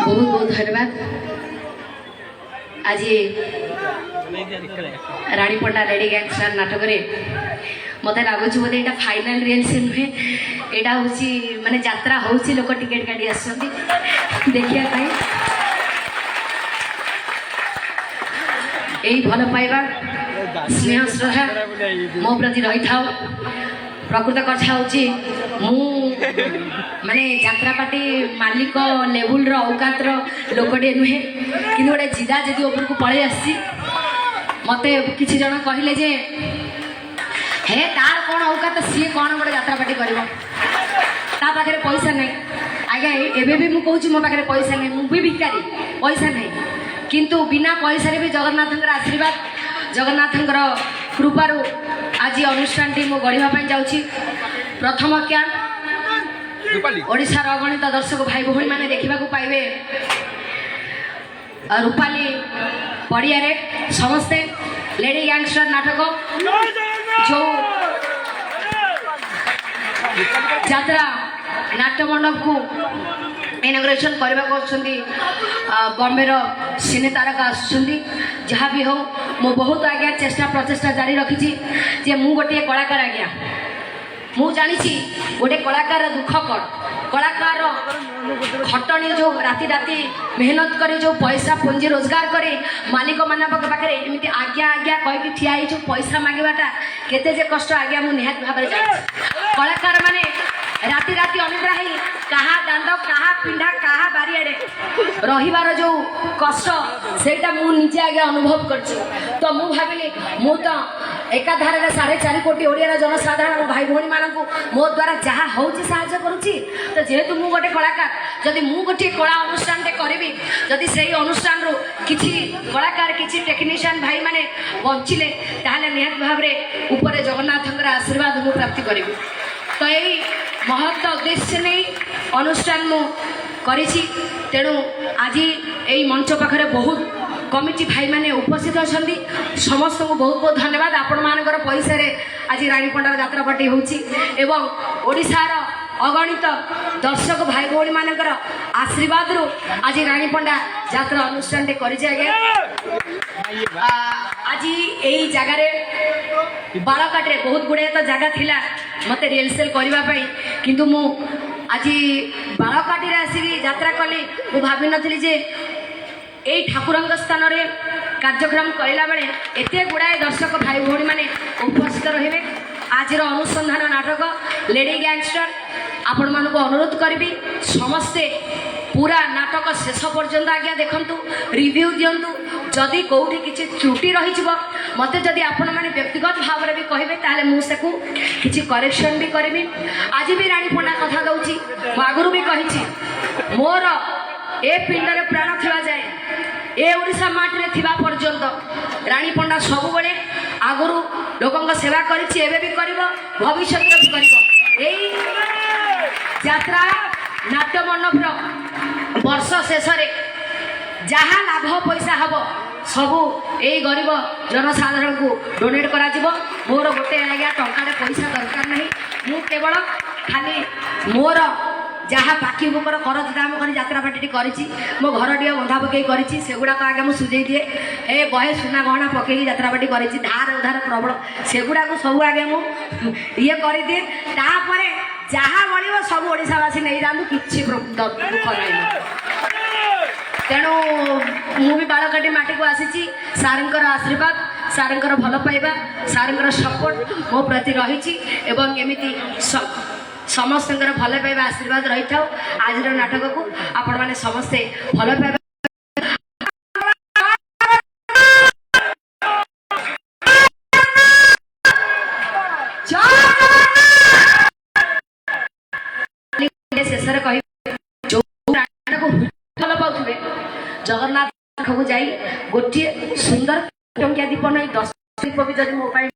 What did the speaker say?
बहुत बहुत धन्यवाद। आज रानीपंडा लेडी गैंगस्टर नाटक मत लगुच बोधे यहाँ फाइनाल रिहर्सल नुहे यहाँ हूँ माने यात्रा हो लोक टिकेट काटी आस देखा यही भल पाइबा स्नेह श्रद्धा मो प्रति रही था। प्रकृत कथा हूँ माने यात्रा पार्टी मालिक लेवुल औकात लोकटे नुहे कि गोटे जिदा जदि उपरको पलि आसी मत किसी जन कहले जे हे तार कौन औकात सी कौन गोटे यात्रा पार्टी कर पाखे पैसा नहीं आज्ञा एबे भी मुझे कहूँ मो पाखे पैसा नहीं मुझे भिकारी पैसा नहीं किंतु बिना पैसा भी जगन्नाथ आशीर्वाद जगन्नाथ कृपारू आज अनुष्ठान टी मु गढ़ापी जाऊँगी। प्रथम कैंप ओडिशार अगणित दर्शक भाई भौणी मैंने देखा पाइबे रूपाली पड़िया समस्ते लेडी गैंगस्टर नाटक जो यात्रा नाट्य मंडप को इनॉग्रेशन करने बॉम्बे सिने तारका आसुँच जहाँ भी हो मु बहुत आज्ञा चेष्टा प्रचेषा जारी रखी जे मु गोटे कलाकार आज्ञा मु जानी गोटे कलाकार दुख कौन कलाकार खटणी जो राति राति मेहनत करे जो पैसा पुंजी रोजगार करे मालिक मान पाखे एमती आज्ञा आज्ञा कहीकि ठिया जो पैसा मांगवाटा केते जे कष्ट आज्ञा मु निहात भाव जानी कलाकार माने राति राति अनिद्रा है कहा दांड कहा पिंडा कहा बारियाड़े रहीबार जो कष्ट सेटा मु निजे आगे अनुभव करछि। तो मु भाविली मु तो एकाधारे 4.5 कोटी ओडिया जनसाधारण भाई भौणी मानक मो द्वारा जहाँ होउछि साहाय्य करुछि। तो जेहेतु मु गोटे कलाकार जदि मु गोटे कला अनुष्ठान करी जदि सही अनुष्ठान रू किछि कलाकार किछि टेक्नीशियन भाई माने बंचिले ताहले निहात भाव में ऊपर जगन्नाथ आशीर्वाद मु प्राप्ति करी। तो यही महत्व उद्देश्य नहीं अनुष्ठान मु करी तेणु आज यही मंच पाखे बहुत कमिटी भाई माने उपस्थित अच्छा समस्त को बहुत बहुत धन्यवाद। आपण मानकर पैसा आज रानीपंडार यात्रा पार्टी होउछि ओडिशार अगणित दर्शक भाई भौणी मानकर आशीर्वाद रू आज रानीपंडा यात्रा अनुष्ठान कर आज यही जगार बालकाटे बहुत गुड़े तो जगह थिला मते रिहर्सल करने किंतु मु आज बालकाटी आसिक यात्रा कली मु भाभी नथिली जे यही ठाकुरंग स्थान रे कार्यक्रम कला बेले एते गुड़ाए दर्शक भाई भौणी माने उपस्थित रहिबे। आज अनुसंधान नाटक लेडी गैंगस्टर आपण मानक अनुरोध करी समस्ते पूरा नाटक शेष पर्यंत आज्ञा देखंतु रिव्यू दियंतु जदि कौटी किसी त्रुटि रही मत जदि आपण मैंने व्यक्तिगत भाव में भी कहे ताले मुझे किसी करेक्शन भी करी। आज भी रानीपंडा कथा दूसरी आगुरी भी कही मोर ए पिंडरे प्राण थिबा जाए ए ओडिशा माटी थिबा पर्यंत रानीपंडा सब बड़े आगुरी लोकों सेवा करी एवं भी कर भविष्य भी कर यात्रा नाट्य मंडप वर्ष शेष जहाँ लाभ पैसा हम सबू यही गरीब जनसाधारण को डोनेट करा मोर गोटे आज्ञा टंकाटे पैसा दरकार नहीं मु केवल खाली मोर जहाँ बाकी बुकर कर दाम कर यात्रा पार्टी करी मो घर टे बंधा पकई करी सेगुड़ाक आगे मुझे सुझे दिए ए बहे सुना गहना पकई यात्रा पार्टी करी धार उधार प्रबल सेगुड़ाक सब आगे मुझे कर दिए तापर जहाँ बढ़ सब ओडावासी नहीं जातु कि दुख नहीं। तेणु मु भी बालकाटी माटी को आसी सारंकर आशीर्वाद सारंकर भल पाइबा सारंकर सपोर्ट मो प्रति रही एमती समस्त भल पाइबा आशीर्वाद रही था। आज नाटक को आपण मैंने समस्ते भल पाइबा शेष कह जो भल पाथे जगन्नाथ को जाई गोटे सुंदर टंकिया दीप नहीं 10 दीप भी जब मोबाइल